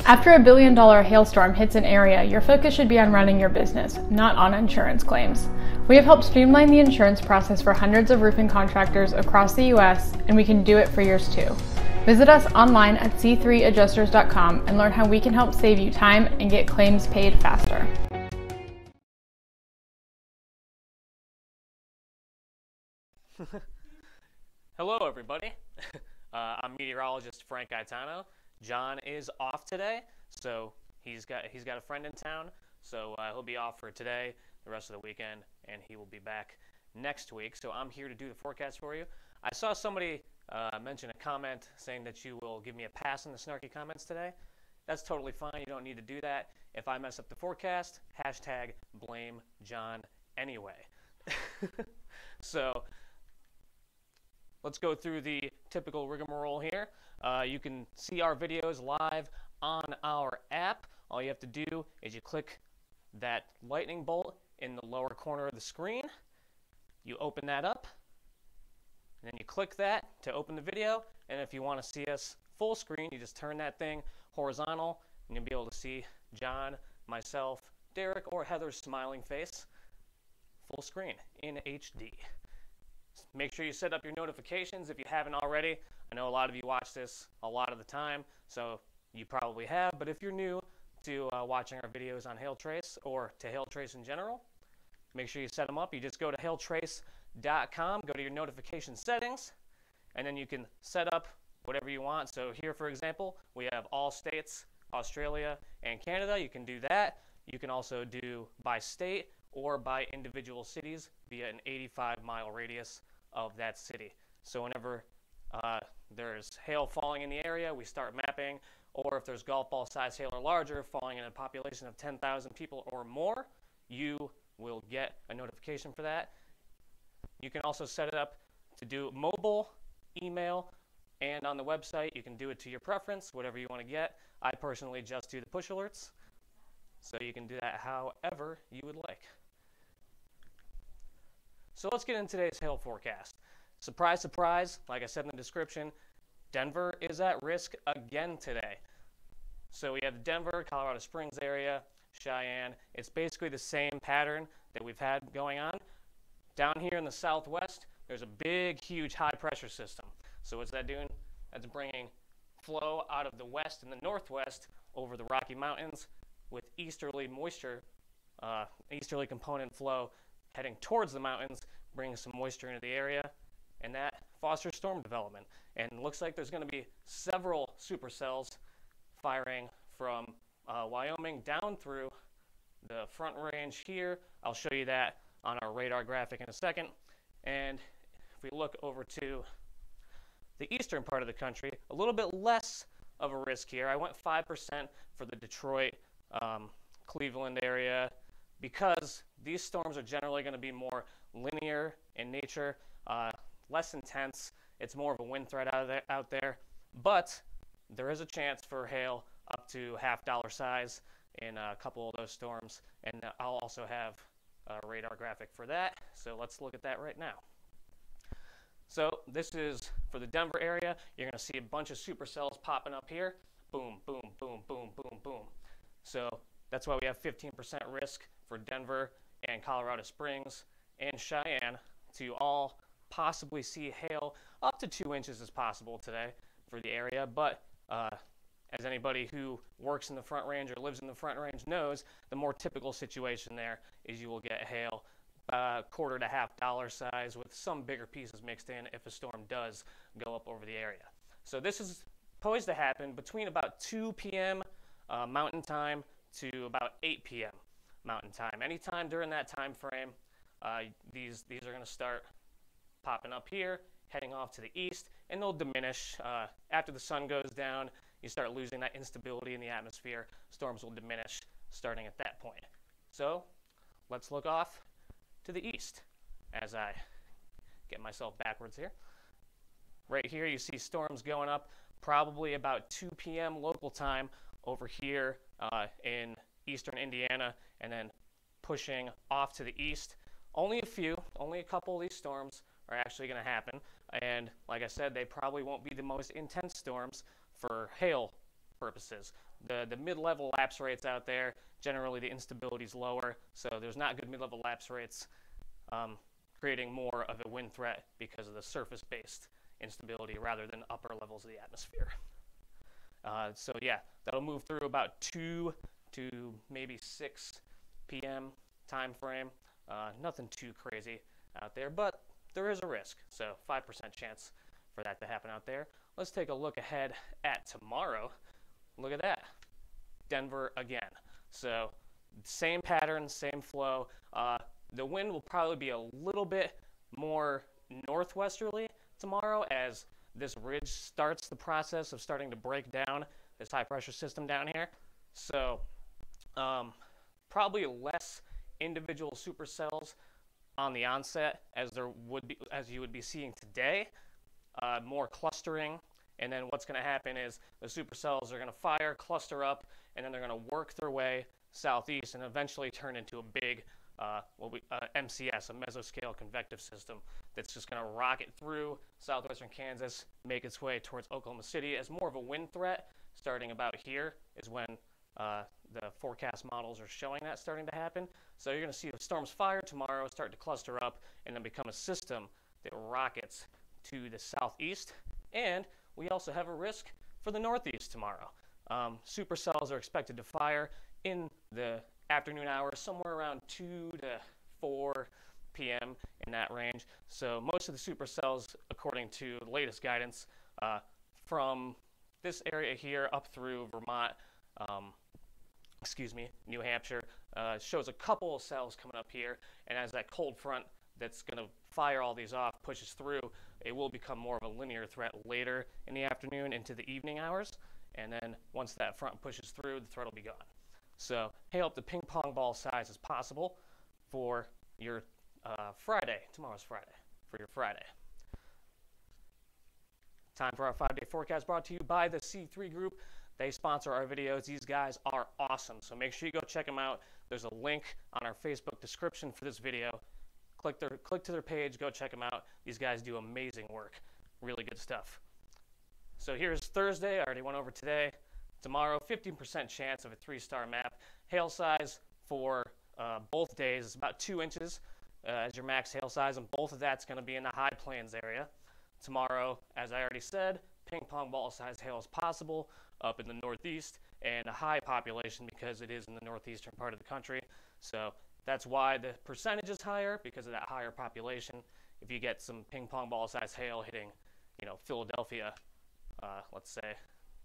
After a billion-dollar hailstorm hits an area, your focus should be on running your business, not on insurance claims. We have helped streamline the insurance process for hundreds of roofing contractors across the U.S., and we can do it for yours too. Visit us online at c3adjusters.com and learn how we can help save you time and get claims paid faster. Hello, everybody. I'm meteorologist Frank Gaetano. John is off today, so he's got a friend in town, so he'll be off for today, the rest of the weekend, and he will be back next week. So I'm here to do the forecast for you. I saw somebody mention a comment saying that you will give me a pass in the snarky comments today. That's totally fine. You don't need to do that. If I mess up the forecast, hashtag blame John anyway. So let's go through the typical rigmarole here. You can see our videos live on our app. All you have to do is you click that lightning bolt in the lower corner of the screen. You open that up, and then you click that to open the video. And if you want to see us full screen, you just turn that thing horizontal, and you'll be able to see John, myself, Derek, or Heather's smiling face full screen in HD. Make sure you set up your notifications if you haven't already. I know a lot of you watch this a lot of the time, so you probably have. But if you're new to watching our videos on Hailtrace or to Hailtrace in general, make sure you set them up. You just go to hailtrace.com, go to your notification settings, and then you can set up whatever you want. So here, for example, we have all states, Australia, and Canada. You can do that. You can also do by state or by individual cities via an 85-mile radius of that city. So whenever there's hail falling in the area, we start mapping, or if there's golf ball size hail or larger falling in a population of 10,000 people or more, you will get a notification for that. You can also set it up to do mobile, email, and on the website you can do it to your preference, whatever you want to get. I personally just do the push alerts, so you can do that however you would like. So let's get into today's hail forecast. Surprise, surprise, like I said in the description, Denver is at risk again today. So we have Denver, Colorado Springs area, Cheyenne. It's basically the same pattern that we've had going on. Down here in the southwest, there's a big, huge high-pressure system. So what's that doing? That's bringing flow out of the west and the northwest over the Rocky Mountains with easterly moisture, easterly component flow heading towards the mountains, bringing some moisture into the area, and that fosters storm development. And it looks like there's going to be several supercells firing from Wyoming down through the Front Range here. I'll show you that on our radar graphic in a second. And if we look over to the eastern part of the country, a little bit less of a risk here. I went 5% for the Detroit, Cleveland area, because these storms are generally going to be more linear in nature, less intense. It's more of a wind threat out there, but there is a chance for hail up to $half size in a couple of those storms, and I'll also have a radar graphic for that. So let's look at that right now. So this is for the Denver area. You're going to see a bunch of supercells popping up here. Boom, boom, boom, boom, boom, boom. So that's why we have 15% risk for Denver and Colorado Springs and Cheyenne to all possibly see hail up to 2 inches as possible today for the area. But as anybody who works in the Front Range or lives in the Front Range knows, the more typical situation there is you will get hail $quarter to $half size with some bigger pieces mixed in if a storm does go up over the area. So this is poised to happen between about 2 p.m. Mountain time to about 8 p.m. Mountain time. Anytime during that time frame, these are going to start popping up here, heading off to the east, and they'll diminish. After the sun goes down, you start losing that instability in the atmosphere. Storms will diminish starting at that point. So let's look off to the east as I get myself backwards here. Right here you see storms going up probably about 2 p.m. local time over here in eastern Indiana, and then pushing off to the east. Only a couple of these storms are actually going to happen, and like I said, they probably won't be the most intense storms for hail purposes, the mid-level lapse rates out there, generally the instability is lower, so there's not good mid-level lapse rates, creating more of a wind threat because of the surface-based instability rather than upper levels of the atmosphere. So yeah, that'll move through about 2 to maybe 6 p.m. time frame. Nothing too crazy out there, but there is a risk, so 5% chance for that to happen out there. Let's take a look ahead at tomorrow. Look at that, Denver again. So same pattern, same flow. The wind will probably be a little bit more northwesterly tomorrow as this ridge starts the process of starting to break down this high pressure system down here. So probably less individual supercells on the onset as you would be seeing today. More clustering, and then what's going to happen is the supercells are going to fire, cluster up, and then they're going to work their way southeast and eventually turn into a big MCS, a mesoscale convective system that's just going to rocket through southwestern Kansas, make its way towards Oklahoma City as more of a wind threat. Starting about here is when the forecast models are showing that starting to happen. So you're going to see the storms fire tomorrow, start to cluster up, and then become a system that rockets to the southeast. And we also have a risk for the northeast tomorrow. Supercells are expected to fire in the afternoon hours, somewhere around 2 to 4 p.m. in that range. So most of the supercells, according to the latest guidance, from this area here up through Vermont, New Hampshire, shows a couple of cells coming up here, and as that cold front that's going to fire all these off pushes through, it will become more of a linear threat later in the afternoon into the evening hours, and then once that front pushes through, the threat will be gone. So hail up to ping pong ball size as possible for your Friday. Tomorrow's Friday, for your Friday. Time for our 5-day forecast brought to you by the C3 Group. They sponsor our videos. These guys are awesome, so make sure you go check them out. There's a link on our Facebook description for this video. Click to their page, go check them out. These guys do amazing work. Really good stuff. So here's Thursday. I already went over today. Tomorrow, 15% chance of a 3-star map. Hail size for both days is about 2 inches as your max hail size, and both of that's going to be in the high plains area. Tomorrow, as I already said, ping pong ball size hail is possible up in the northeast, and a high population because it is in the northeastern part of the country. So that's why the percentage is higher, because of that higher population. If you get some ping pong ball size hail hitting, Philadelphia, let's say,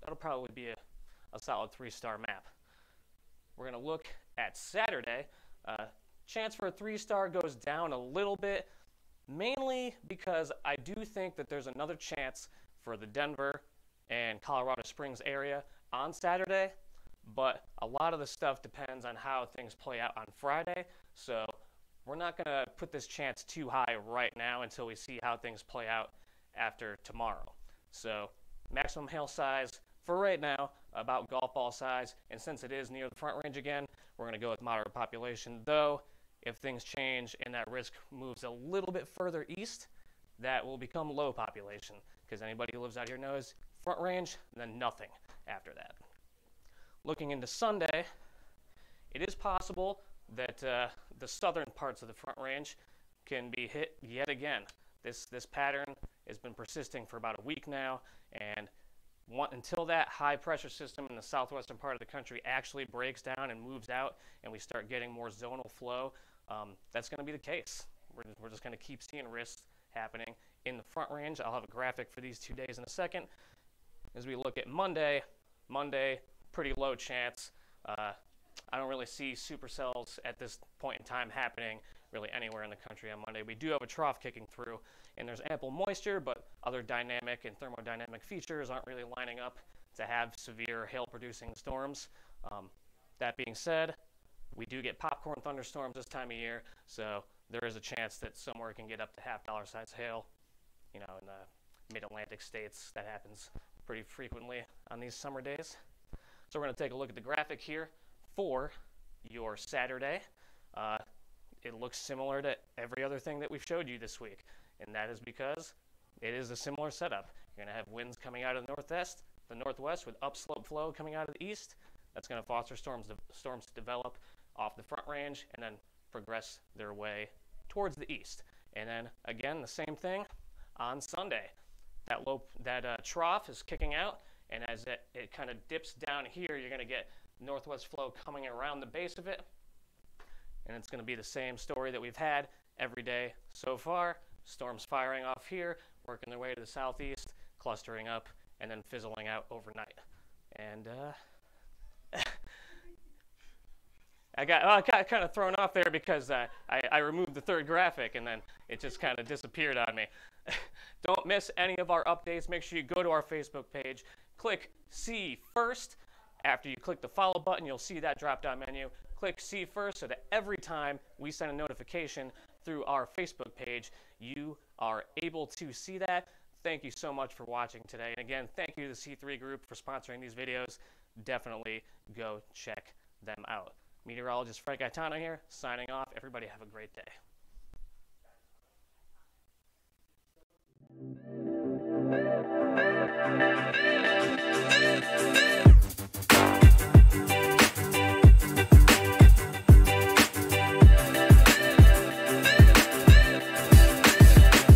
that'll probably be a solid 3-star map. We're going to look at Saturday. Chance for a 3-star goes down a little bit, mainly because I do think that there's another chance for the Denver and Colorado Springs area on Saturday, but a lot of the stuff depends on how things play out on Friday, so we're not going to put this chance too high right now until we see how things play out after tomorrow. So maximum hail size for right now, about golf ball size, and since it is near the Front Range again, we're going to go with moderate population, though if things change and that risk moves a little bit further east, that will become low population, because anybody who lives out here knows Front Range, then nothing after that. Looking into Sunday, it is possible that the southern parts of the Front Range can be hit yet again. This pattern has been persisting for about a week now, and until that high pressure system in the southwestern part of the country actually breaks down and moves out and we start getting more zonal flow, that's going to be the case. We're just going to keep seeing risks happening in the Front Range. I'll have a graphic for these 2 days in a second. As we look at Monday, pretty low chance. I don't really see supercells at this point in time happening really anywhere in the country on Monday. We do have a trough kicking through, and there's ample moisture, but other dynamic and thermodynamic features aren't really lining up to have severe hail-producing storms. That being said, we do get popcorn thunderstorms this time of year, so there is a chance that somewhere can get up to half-dollar size hail. In the mid-Atlantic states, that happens pretty frequently on these summer days. So we're going to take a look at the graphic here for your Saturday. It looks similar to every other thing that we've showed you this week, and that is because it is a similar setup. You're going to have winds coming out of the northwest with upslope flow coming out of the east, That's going to foster storms to develop off the Front Range and then progress their way towards the east. And then again, the same thing on Sunday. That trough is kicking out, and as it kind of dips down here, you're going to get northwest flow coming around the base of it. And it's going to be the same story that we've had every day so far. Storms firing off here, working their way to the southeast, clustering up, and then fizzling out overnight. And I got kind of thrown off there because I removed the third graphic, and then it just kind of disappeared on me. Don't miss any of our updates. Make sure you go to our Facebook page, click See First. After you click the follow button, you'll see that drop-down menu. Click See First so that every time we send a notification through our Facebook page, you are able to see that. Thank you so much for watching today. And again, thank you to the C3 Group for sponsoring these videos. Definitely go check them out. Meteorologist Frank Gaetano here, signing off. Everybody have a great day.